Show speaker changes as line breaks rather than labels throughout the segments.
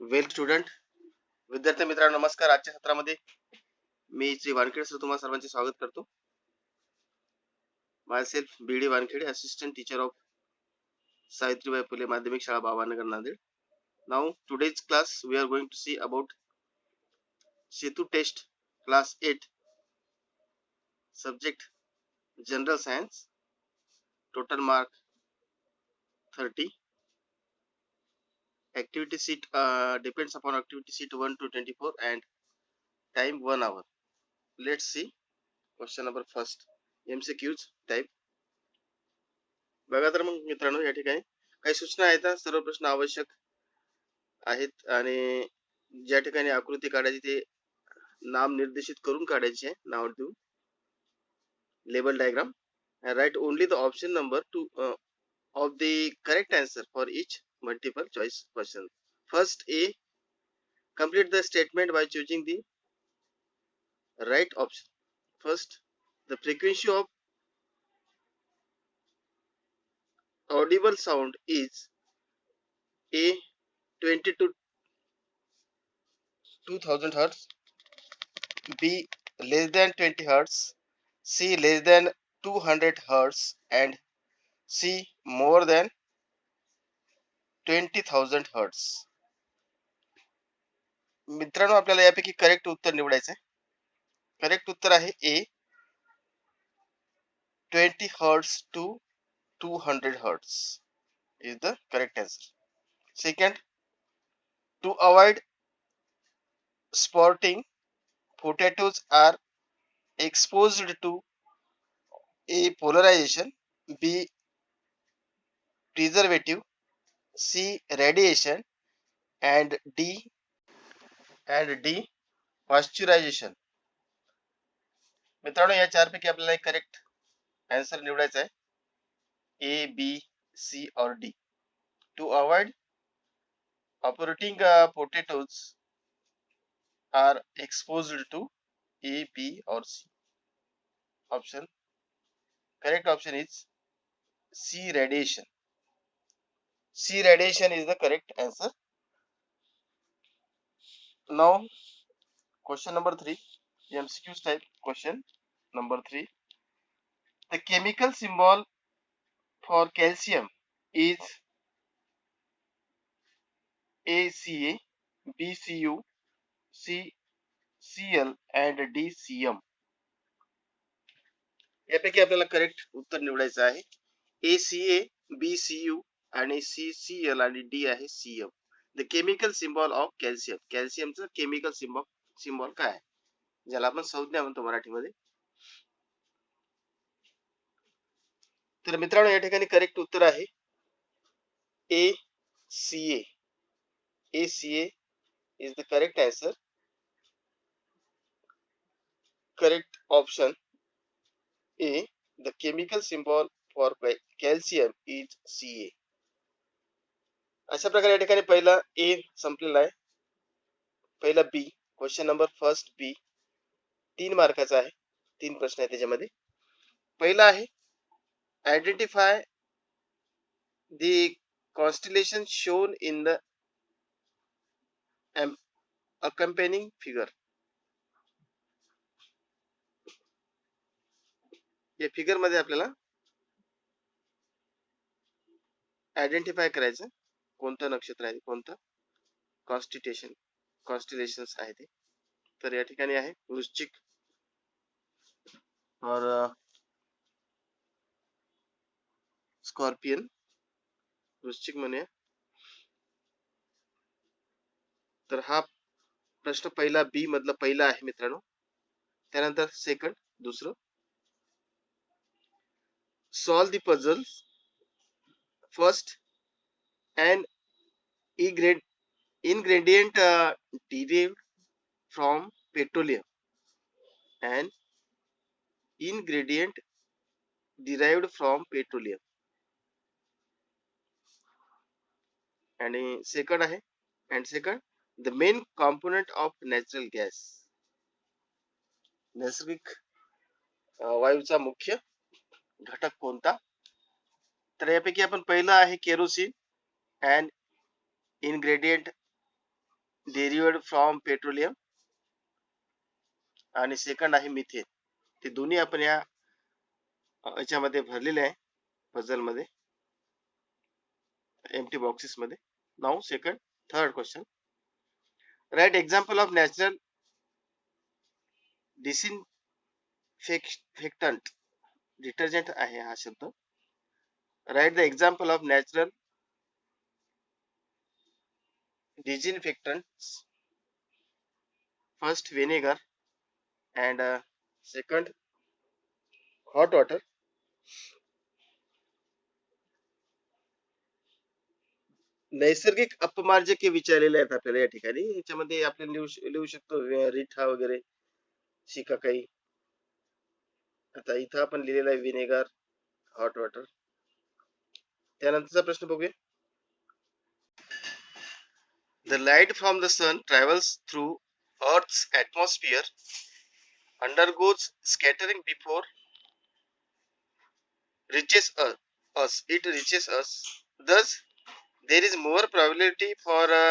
Well student, विद्यार्थी मित्रांनो नमस्कार. आजच्या सत्रामध्ये मी श्री वानखेडे सर तुम्हा सर्वांचे स्वागत करतो. Myself B D. Wankhede, assistant teacher of Savitribai Phule माध्यमिक शाळा Bhavanagar Nanded. Now today's class we are going to see about Setu test class 8 subject general science, total mark 30. Activity sheet depends upon activity sheet 1 to 24 and time 1 hour. Let's see question number first. MCQs type. बघा तर मग मित्रांनो या ठिकाणी काही सूचना आहेत. सर्व प्रश्न आवश्यक आहेत आणि ज्या ठिकाणी आकृती काढायची ते नाम निर्देशित करून काढायचे आहे, नाव देऊन label diagram. and write only the option number to of the correct answer for each multiple choice question. First A, complete the statement by choosing the right option. First, the frequency of audible sound is A 20 to 2000 hertz, B less than 20 hertz, C less than 200 hertz, and C more than 20,000 hertz. मित्रांनो आपल्याला यापैकी correct उत्तर निवडायचं आहे. Correct उत्तर आहे ए 20 hertz to 200 hertz is the correct answer. Second, to avoid sprouting, potatoes are exposed to A polarization, B preservative, C radiation, and D pasteurization. मित्रांनो या चारपैकी आपल्याला एक करेक्ट आन्सर निवडायचा आहे. ए बी सी और D. To avoid operating potatoes are exposed to A, B or C. Option correct option is C radiation. C radiation is the correct answer. Now question number 3, MCQs type question number 3. The chemical symbol for calcium is ACA, BCU, CCl and DCm. यापैकी आपल्याला correct उत्तर निवडायचं आहे. ACA, BCU आणि CCl आणि D आहे CM. The chemical symbol of calcium. कॅल्शियमचं chemical symbol काय आहे, ज्याला आपण संज्ञा म्हणतो मराठीमध्ये. तर मित्रांनो या ठिकाणी करेक्ट उत्तर आहे ACA. ACA is the correct answer. Correct option A. The chemical symbol for calcium is Ca. अशा प्रकारे या ठिकाणी पहिला ए संपलेला आहे. पहिला B, question number first B 3 मार्काचा आहे. 3 प्रश्न आहेत त्याच्यामध्ये. पहिला आहे identify the constellation shown in the accompanying figure. या फिगर मध्ये आपल्याला आयडेंटिफाय करायचं कोणतं नक्षत्र आहे, कोणतं कॉन्स्टिलेशन्स आहे ते. तर या ठिकाणी आहे वृश्चिक और स्कॉर्पियन. वृश्चिक म्हणूया. तर हा प्रश्न पहिला बी मधला पहिला आहे मित्रांनो. त्यानंतर सेकंड, दुसरं. Solve the puzzle. First, an ingredient derived from petroleum. An ingredient derived from petroleum. आणि सेकंड आहे, and second, the main component of natural gas. नैसर्गिक वायूचा मुख्य घटक कोणता. तर यापैकी आपण पहिला आहे kerosene, and ingredient derived from petroleum आणि सेकंड आहे मिथेन. ते दोन्ही आपण या याच्यामध्ये भरलेले आहे पझल मध्ये, एम्प्टी बॉक्सेस मध्ये. Now second third question, right example of natural disinfectant, detergent आहे हा शब्द. Right the example of natural disinfectants. First vinegar and second hot water. नैसर्गिक अपमार्जके विचारलेले आहेत आपल्याला या ठिकाणी. याच्यामध्ये आपण लिहू शकतो रिठा वगैरे, शिकाकाई. आता इथं आपण लिहिलेलं आहे विनेगर, हॉट वॉटर. त्यानंतरचा प्रश्न बघूया. The light from the sun travels through Earth's atmosphere, undergoes scattering before reaches us. It reaches us. Thus, there is more probability for a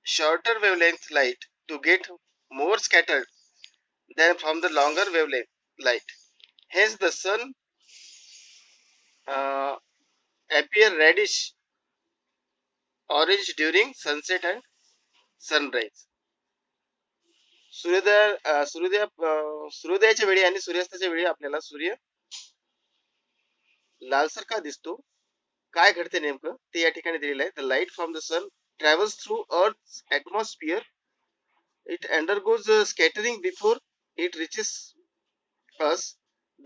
shorter wavelength light to get more scattered than from the longer wavelength light. Hence, the sun appear reddish orange during sunset and sunrise. सूर्योदयाच्या वेळी आणि सूर्यास्ताच्या वेळी आपल्याला सूर्य लालसर का दिसतो, काय घडते नेमकं ते या ठिकाणी दिलेलं आहे. The light from the sun travels through Earth's atmosphere. It undergoes scattering before it reaches us.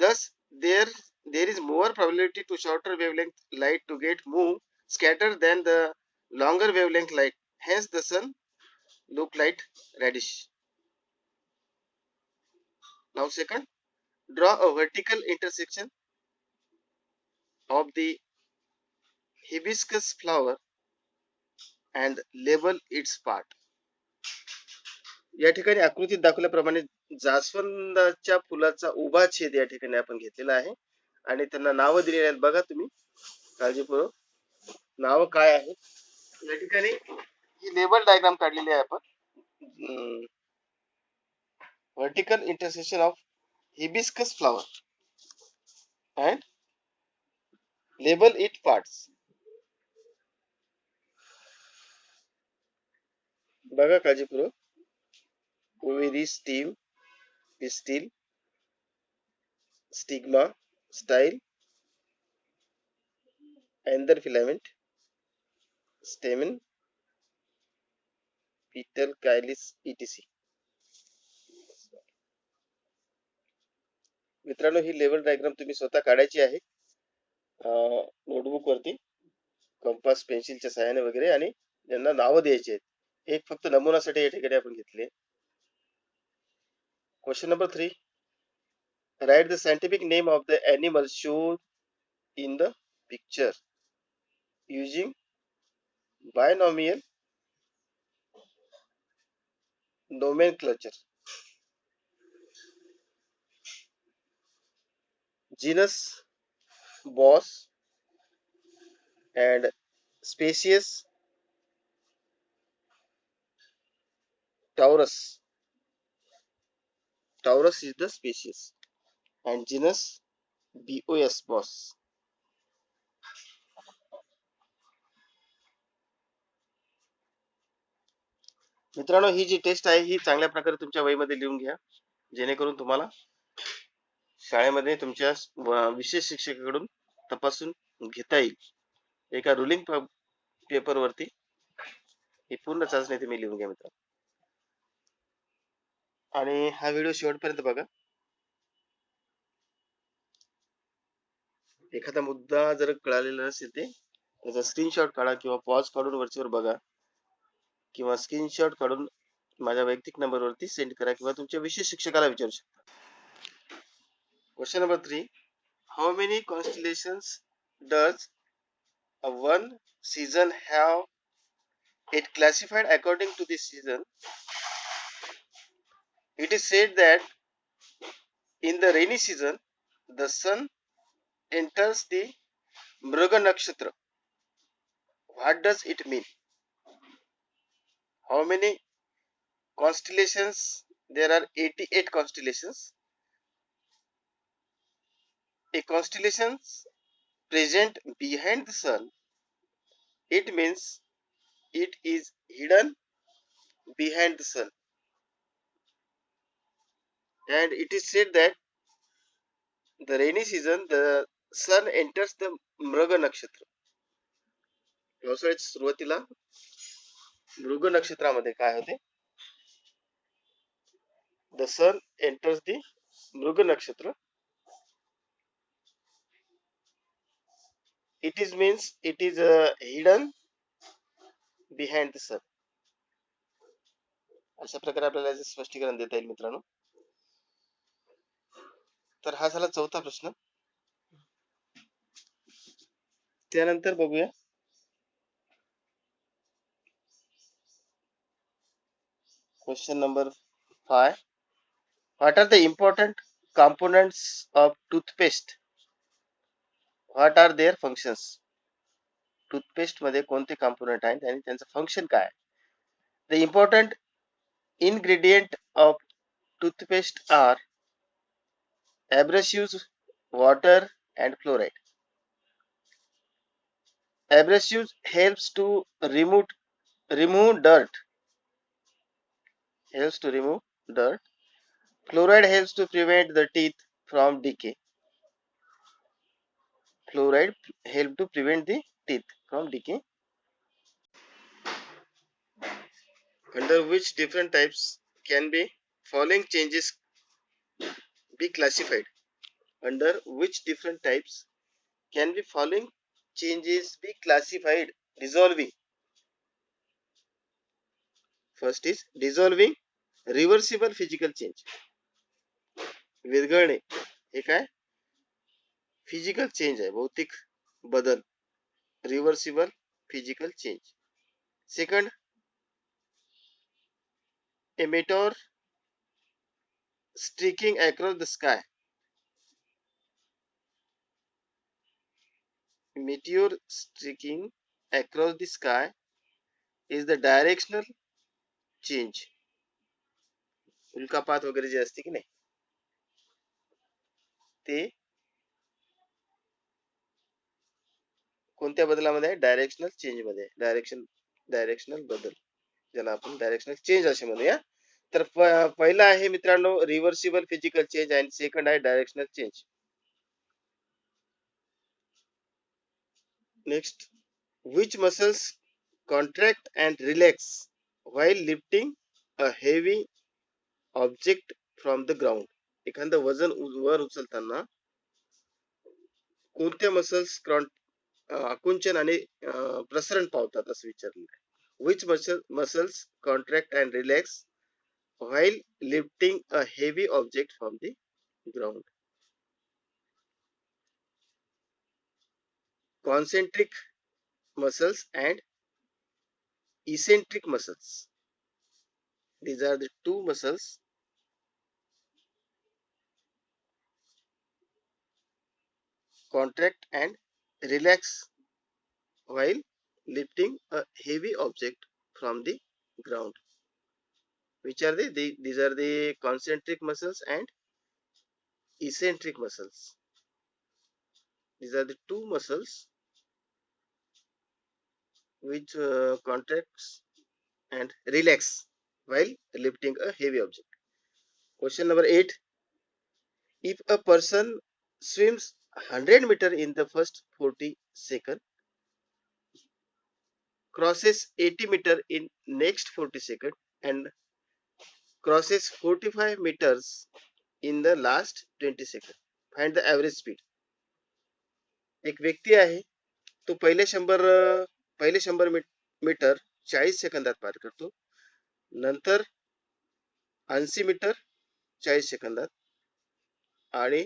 Thus, there is more probability to shorter wavelength light to get move scattered than the longer wavelength light. Hence, the sun look light reddish. Now, second, draw a vertical intersection of the hibiscus flower and label its part. या ठिकाणी आकृतीत दाखवल्याप्रमाणे जास्वंदाच्या फुलाचा उभा छेद या ठिकाणी आपण घेतलेला आहे आणि त्यांना नाव दिलेली आहेत. बघा तुम्ही काळजीपूर्वक, नाव काय आहे या ठिकाणी. ही लेबल डायग्राम काढलेली आहे आपण. Vertical intersection of hibiscus flower and label it parts. बघा काळजीपूर्वक. Ovary, stem, pistil, stigma, style, anther filament, stamen, petal, calyx, etc. मित्रांनो, ही लेवल डायग्राम तुम्ही स्वतः काढायची आहे नोटबुक वरती, कंपास पेन्सिलच्या सहाय्याने वगैरे, आणि त्यांना नावं द्यायची आहेत. एक फक्त नमुनासाठी या ठिकाणी आपण घेतले. Question number 3, right the scientific name of the animal showed in the picture using binomial nomenclature. Genus Bos and species Taurus. Taurus is the species and genus Bos. मित्रांनो, ही जी टेस्ट आहे ही चांगल्या प्रकारे तुमच्या वहीमध्ये लिहून घ्या, जेणेकरून तुम्हाला शाळेमध्ये तुमच्या विशेष शिक्षकाकडून तपासून घेता येईल. एका रुलिंग पेपर वरती ही पूर्ण चाचणी तुम्ही लिहून घ्या मित्रांनो. आणि हा व्हिडिओ शेवटपर्यंत बघा. एखादा मुद्दा जर कळालेला नसेल ते त्याचा स्क्रीनशॉट काढा किंवा पॉज काढून वरचीवर बघा किंवा स्क्रीनशॉट काढून माझ्या वैयक्तिक नंबरवरती सेंड करा किंवा तुमच्या विशेष शिक्षकाला विचारू शकता. Question number 3, how many constellations does a one season have? It classified according to this season. It is said that in the rainy season the sun enters the Mriga Nakshatra. What does it mean? How many constellations? There are 88 constellations. A constellation present behind the sun, it means it is hidden behind the sun. And it is said that the rainy season, the sun enters the Mृग नक्षत्र. पावसाळ्याच्या सुरुवातीला मृग नक्षत्रामध्ये काय होते? The sun enters the मृग नक्षत्र. It is means it is hidden behind the sun. अशा प्रकारे आपल्याला याचे स्पष्टीकरण देता येईल मित्रांनो. तर हा झाला चौथा प्रश्न. त्यानंतर बघूया question number 5. What are the important components of toothpaste? What are their functions? Toothpaste मध्ये कोणते component आहेत आणि त्यांचं function काय आहे? The important ingredient of toothpaste are abrasives, water and fluoride. Abrasives helps to remove dirt. Helps to remove dirt. Fluoride helps to prevent the teeth from decay. Fluoride help to prevent the teeth from decay. Under which different types can be following changes be classified? Under which different types can be following changes be classified? Dissolving. First is dissolving, reversible physical change. विरघळणे हे काय? Physical change आहे, भौतिक बदल. Reversible physical change. Second, a meteor streaking across the sky. Meteor streaking across the sky is the directional change. उल्कापात वगैरे जे असते की नाही ते कोणत्या बदलामध्ये आहे? डायरेक्शनल चेंज मध्ये. डायरेक्शनल बदल ज्याला आपण डायरेक्शनल चेंज असे म्हणूया. तर पहिला आहे मित्रांनो रिव्हर्सिबल फिजिकल चेंज आणि सेकंड आहे directional change. Next, which muscles contract and relax while lifting a heavy object from the ground? एखादं वजन वर उचलताना कोणत्या मसल्स आकुंचन आणि प्रसरण पावतात असं विचारलं. which muscles contract and relax while lifting a heavy object from the ground? Concentric muscles and eccentric muscles. These are the two muscles contract and relax while lifting a heavy object from the ground. Which are these are the concentric muscles and eccentric muscles. These are the two muscles which contracts and relax while lifting a heavy object. Question number 8. If a person swims 100 meter in the first 40 seconds, crosses 80 meter in next 40 seconds, and crosses 45 meters in the last 20 seconds, find the average speed. एक व्यक्ती आहे, तो पहिले 100 metre 40 सेकंदात पार करतो. नंतर 80 metre 40 सेकंदात आणि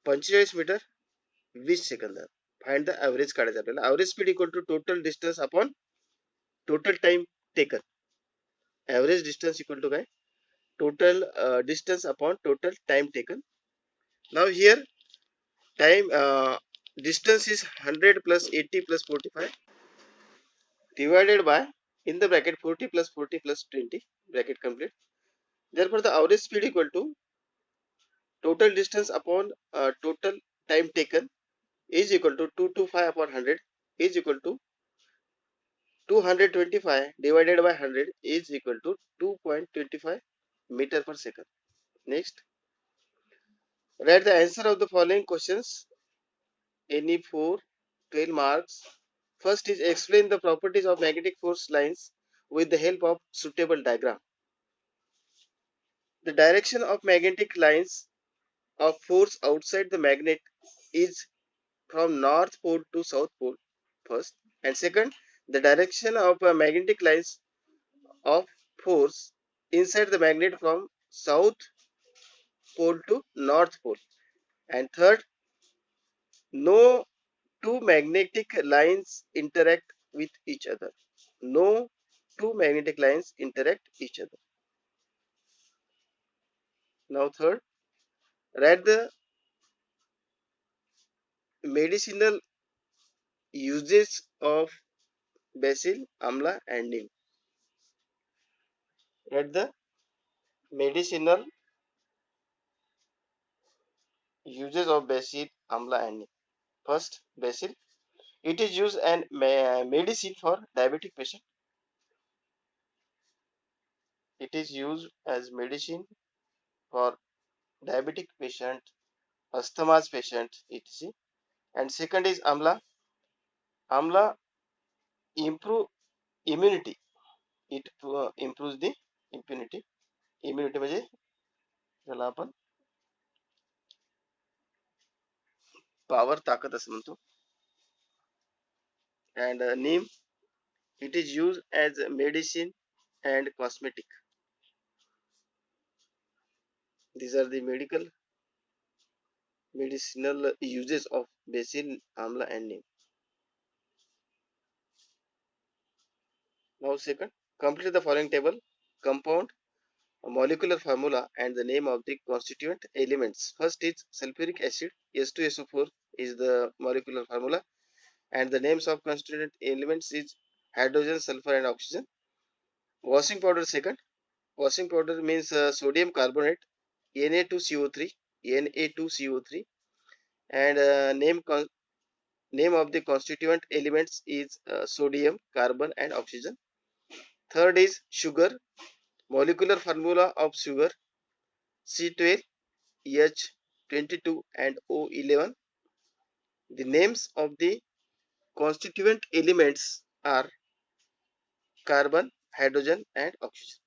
45 मीटर 20 सेकंदात. फाइंड द ॲव्हरेज काढायचं आपल्याला. Average speed equal to total distance upon total time taken. Average distance equal to काय? Total distance upon total time taken. Now here time distance is 100 plus 80 plus 45 divided by in the bracket 40 plus 40 plus 20 bracket complete. Therefore, the average speed equal to total distance upon total time taken is equal to 225 upon 100 is equal to 225 divided by 100 is equal to 2.25 meter per second. Next, write the answer of the following questions, any for 12 marks. First is explain the properties of magnetic force lines with the help of suitable diagram. The direction of magnetic lines of force outside the magnet is from north pole to south pole first, and second, the direction of magnetic lines of force inside the magnet from south pole to north pole, and third, no two magnetic lines interact with each other. No two magnetic lines interact each other. Now third, write the medicinal uses of basil, amla and neem. Write the medicinal uses of basil, amla and neem. First, basil. It is used as medicine for diabetic patient. It is used as medicine for diabetic patient, asthma patient, etc. And second is amla. Amla improve immunity. It improves the immunity. Immunity म्हणजे त्याला आपण power ताकद असं म्हणतो. And neem, it is used as medicine and cosmetic. These are the medicinal uses of basil, amla and neem. Now second, complete the following table. Compound, molecular formula and the name of the constituent elements. First is sulfuric acid, S2SO4 is the molecular formula, and the names of constituent elements is hydrogen, sulfur and oxygen. Washing powder second. Washing powder means sodium carbonate, Na2CO3, Na2CO3, and name of the constituent elements is sodium, carbon and oxygen. Third is sugar. Molecular formula of sugar, C12, H22 and O11. The names of the constituent elements are carbon, hydrogen and oxygen.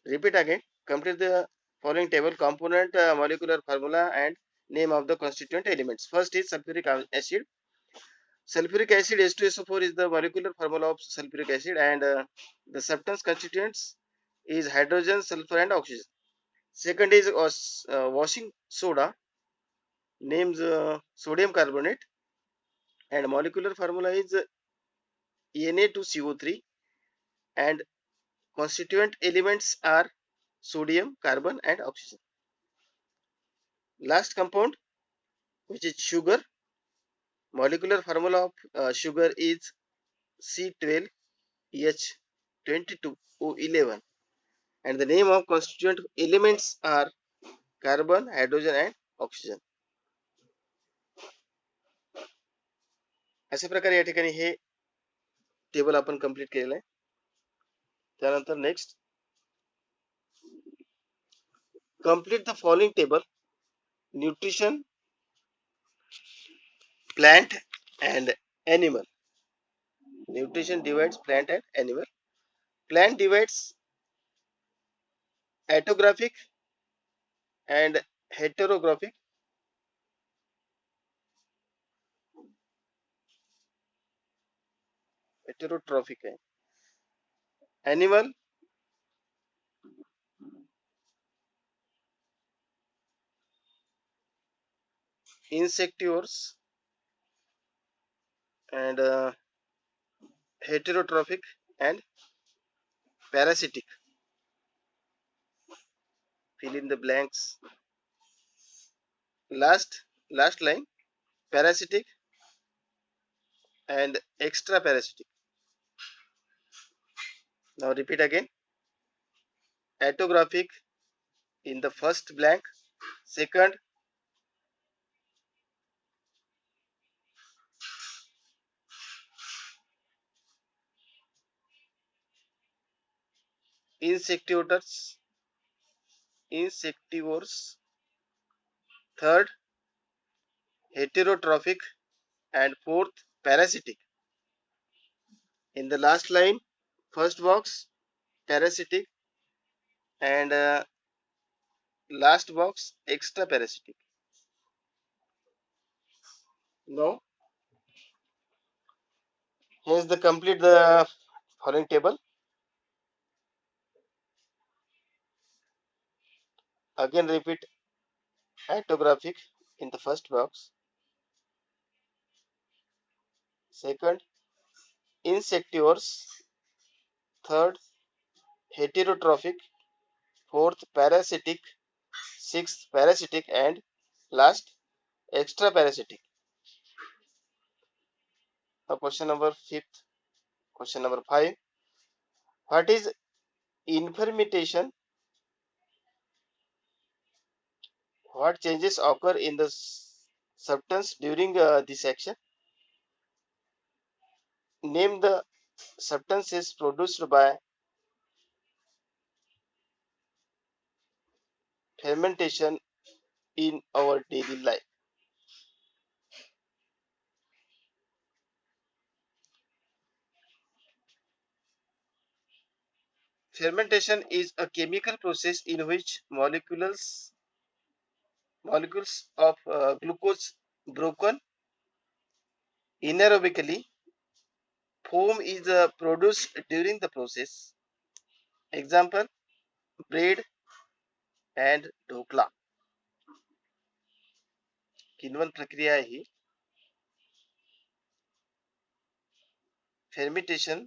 Repeat again. Complete the following table. Component, molecular formula and name of the constituent elements. First is sulfuric acid. Sulfuric acid H2SO4 is the molecular formula of sulfuric acid, and the substance constituents is hydrogen, sulfur and oxygen. Second is washing soda, names sodium carbonate, and molecular formula is Na2CO3, and constituent elements are sodium, carbon and oxygen. Last compound, which is sugar. Molecular formula of sugar is C12H22O11, and the name of constituent elements are carbon, hydrogen and oxygen. अशा प्रकारे या ठिकाणी हे table आपण complete केलेलं आहे. त्यानंतर next, complete the following table. Nutrition, plant and animal. Nutrition divides plant and animal. Plant divides autographic and heterographic. Heterotrophic है. Animal insectivores and heterotrophic and parasitic. Fill in the blanks. Last line, parasitic and extra parasitic. Now repeat again. Autographic in the first blank. Second, insectivorous. Insectivores. Third, heterotrophic. And fourth, parasitic. In the last line, first box, parasitic, and last box, extra parasitic. Now, here's the complete the following table. Again, repeat autographic in the first box. Second, insectivores. Third, heterotrophic. Fourth, parasitic. Sixth, parasitic, and last, extra parasitic. Now, question number fifth. Question number 5. What is infermentation? What changes occur in the substance during this action? Name the substances produced by fermentation in our daily life. Fermentation is a chemical process in which molecules of glucose broken anaerobically. Foam is produced during the process. Example, bread and dhokla. किण्वन प्रक्रिया आहे ही. Fermentation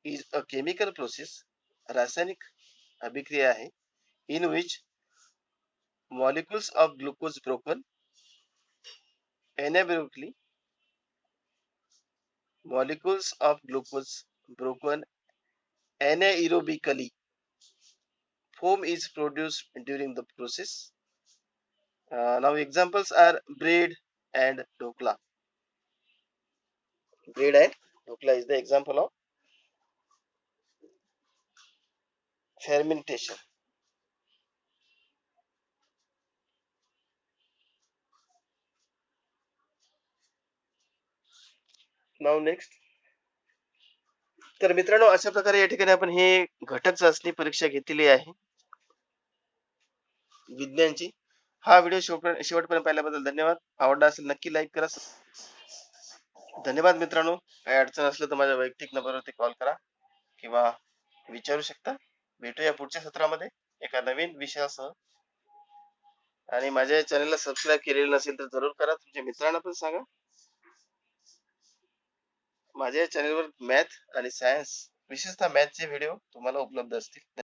is a chemical process, रासायनिक अभिक्रिया आहे, in which molecules of glucose broken anaerobically. Molecules of glucose broken anaerobically. Foam is produced during the process. Now examples are bread and dhokla. Bread and dhokla is the example of fermentation. Now next. तर मित्रांनो, अशा प्रकारे या ठिकाणी आपण हे घटक चाचणी परीक्षा घेतलेली आहे विज्ञानची. हा व्हिडिओ शेवटपर्यंत पाहिल्याबद्दल धन्यवाद. आवडला असेल नक्की लाईक करा. धन्यवाद मित्रांनो. काही अडचण असलं तर माझ्या वैयक्तिक नंबरवरती कॉल करा किंवा विचारू शकता. भेटूया पुढच्या सत्रामध्ये एका नवीन विषयासह. आणि माझ्या चॅनलला सबस्क्राईब केलेलं नसेल तर जरूर करा. तुमच्या मित्रांना पण सांगा. माझ्या चॅनलवर मॅथ आणि सायन्स, विशेषतः मॅथचे व्हिडिओ तुम्हाला उपलब्ध असतील.